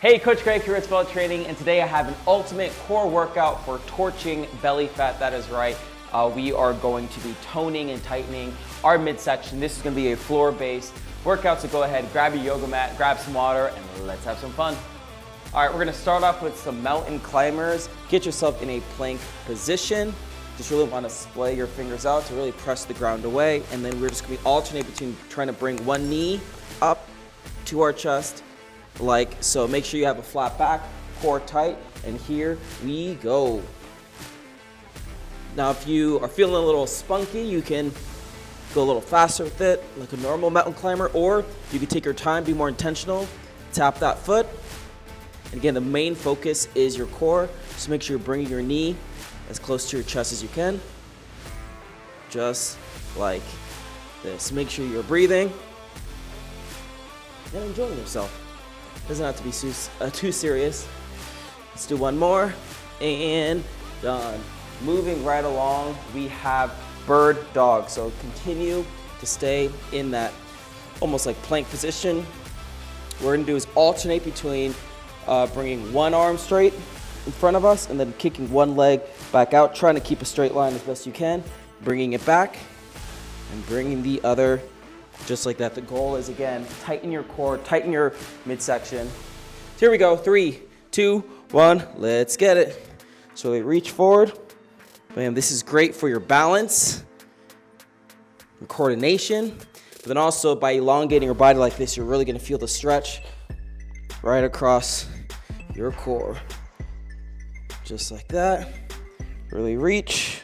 Hey, Coach Greg here at Spell Training, and today I have an ultimate core workout for torching belly fat. That is right. We are going to be toning and tightening our midsection. This is going to be a floor-based workout, so go ahead, grab your yoga mat, grab some water, and let's have some fun. All right, we're going to start off with some mountain climbers. Get yourself in a plank position. Just really want to splay your fingers out to really press the ground away, and then we're just going to alternate between trying to bring one knee up to our chest, like so. Make sure you have a flat back, core tight, and here we go. Now, if you are feeling a little spunky, you can go a little faster with it, like a normal mountain climber, or you can take your time, be more intentional, tap that foot. And again, the main focus is your core, so make sure you're bringing your knee as close to your chest as you can, just like this. Make sure you're breathing and enjoying yourself. Doesn't have to be too serious. Let's do one more, and done. Moving right along, we have bird dog. So continue to stay in that almost like plank position. What we're gonna do is alternate between bringing one arm straight in front of us and then kicking one leg back out, trying to keep a straight line as best you can, bringing it back and bringing the other just like that. The goal is, again, tighten your core, tighten your midsection. So here we go, 3, 2, 1, let's get it. So really reach forward. Bam, this is great for your balance, your coordination, but then also by elongating your body like this, you're really gonna feel the stretch right across your core. Just like that. Really reach.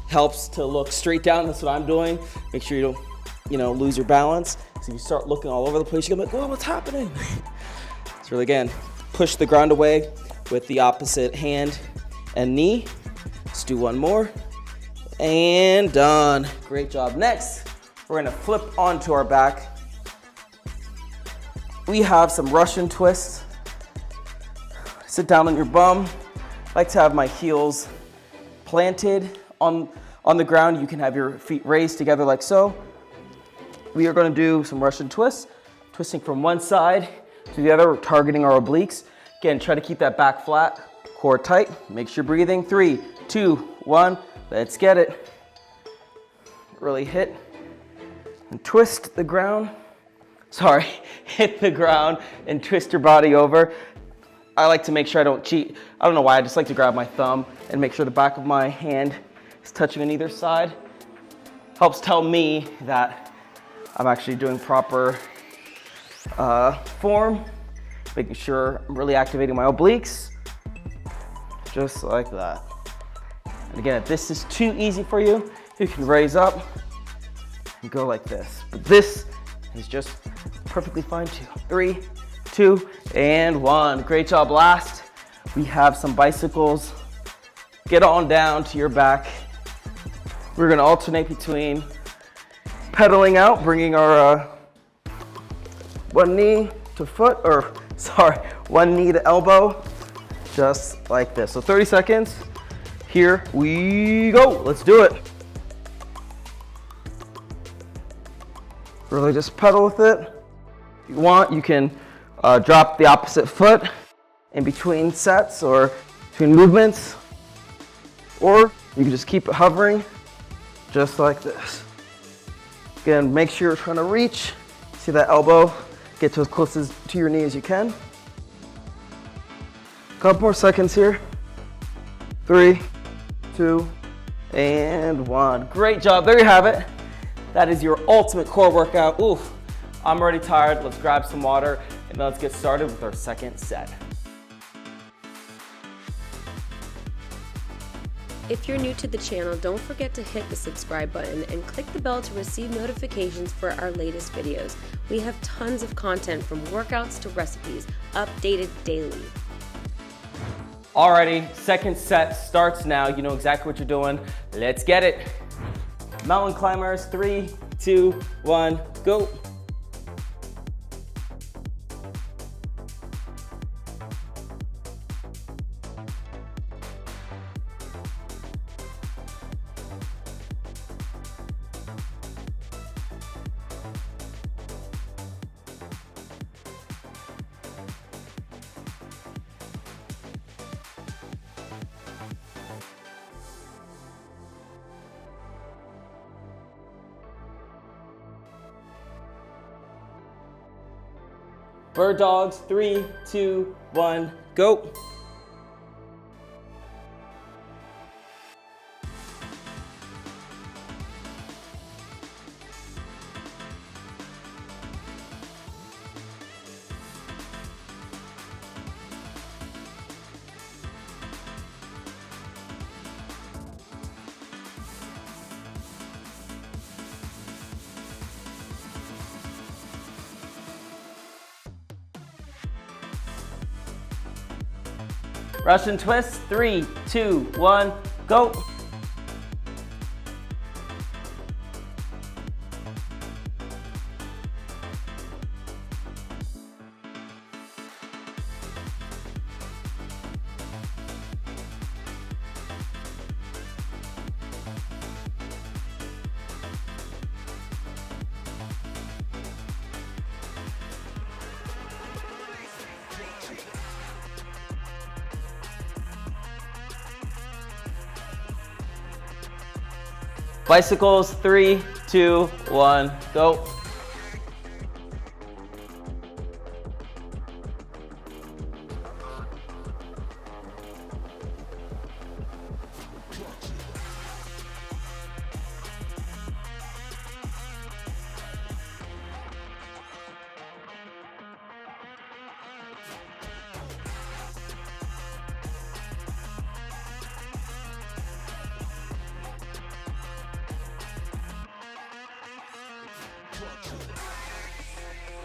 Helps to look straight down. That's what I'm doing. Make sure you don't, lose your balance. So you start looking all over the place. You're gonna be like, whoa, what's happening? So really, again, push the ground away with the opposite hand and knee. Let's do one more. And done. Great job. Next, we're gonna flip onto our back. We have some Russian twists. Sit down on your bum. I like to have my heels planted on the ground. You can have your feet raised together like so. We are going to do some Russian twists, twisting from one side to the other, targeting our obliques. Again, try to keep that back flat, core tight. Make sure you're breathing. 3, 2, 1, let's get it. Really hit and twist the ground. Sorry, hit the ground and twist your body over. I like to make sure I don't cheat. I don't know why, I just like to grab my thumb and make sure the back of my hand is touching on either side. Helps tell me that I'm actually doing proper form, making sure I'm really activating my obliques, just like that. And again, if this is too easy for you, you can raise up and go like this. But this is just perfectly fine too. 3, 2, and 1. Great job. Last, we have some bicycles. Get on down to your back. We're gonna alternate between pedaling out, bringing our one knee to foot, one knee to elbow, just like this. So 30 seconds. Here we go. Let's do it. Really just pedal with it. If you want, you can drop the opposite foot in between sets or between movements, or you can just keep it hovering just like this. Again, make sure you're trying to reach. See that elbow? Get to as close to your knee as you can. Couple more seconds here. 3, 2, and 1. Great job. There you have it. That is your ultimate core workout. Oof, I'm already tired. Let's grab some water and let's get started with our second set. If you're new to the channel, don't forget to hit the subscribe button and click the bell to receive notifications for our latest videos. We have tons of content from workouts to recipes, updated daily. Alrighty, second set starts now. You know exactly what you're doing. Let's get it. Mountain climbers, 3, 2, 1, go. Bird dogs, 3, 2, 1, go. Russian twist, 3, 2, 1, go. Bicycles, 3, 2, 1, go.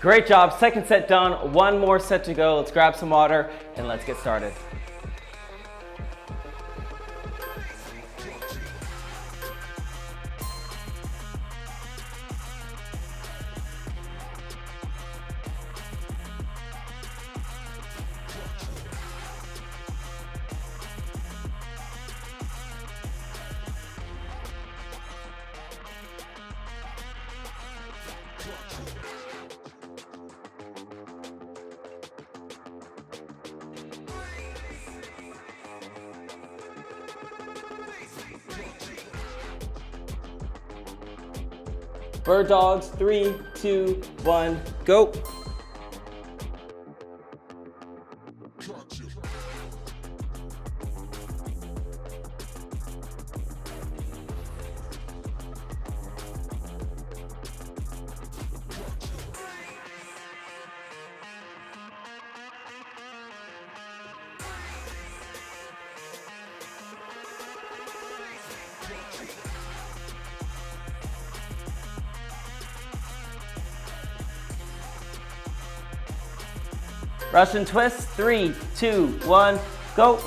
Great job, second set done, one more set to go. Let's grab some water and let's get started. Bird dogs, 3, 2, 1, go. Russian twist, 3, 2, 1, go.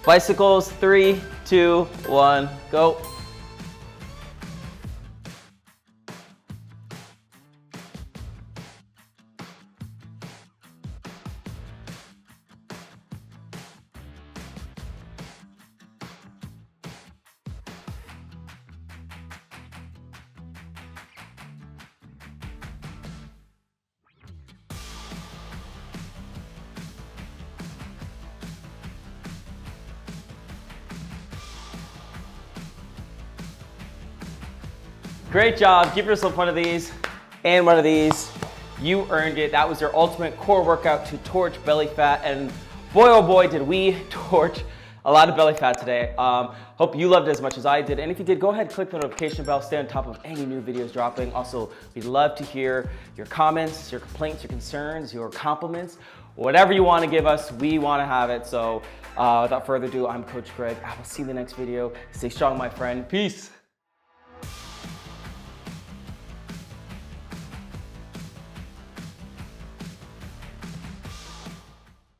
Bicycles, 3, 2, 1, go. Great job, give yourself one of these and one of these. You earned it. That was your ultimate core workout to torch belly fat, and boy oh boy did we torch a lot of belly fat today. Hope you loved it as much as I did, and if you did, go ahead and click the notification bell, stay on top of any new videos dropping. Also, we'd love to hear your comments, your complaints, your concerns, your compliments. Whatever you want to give us, we want to have it. So without further ado, I'm Coach Greg. I will see you in the next video. Stay strong, my friend. Peace.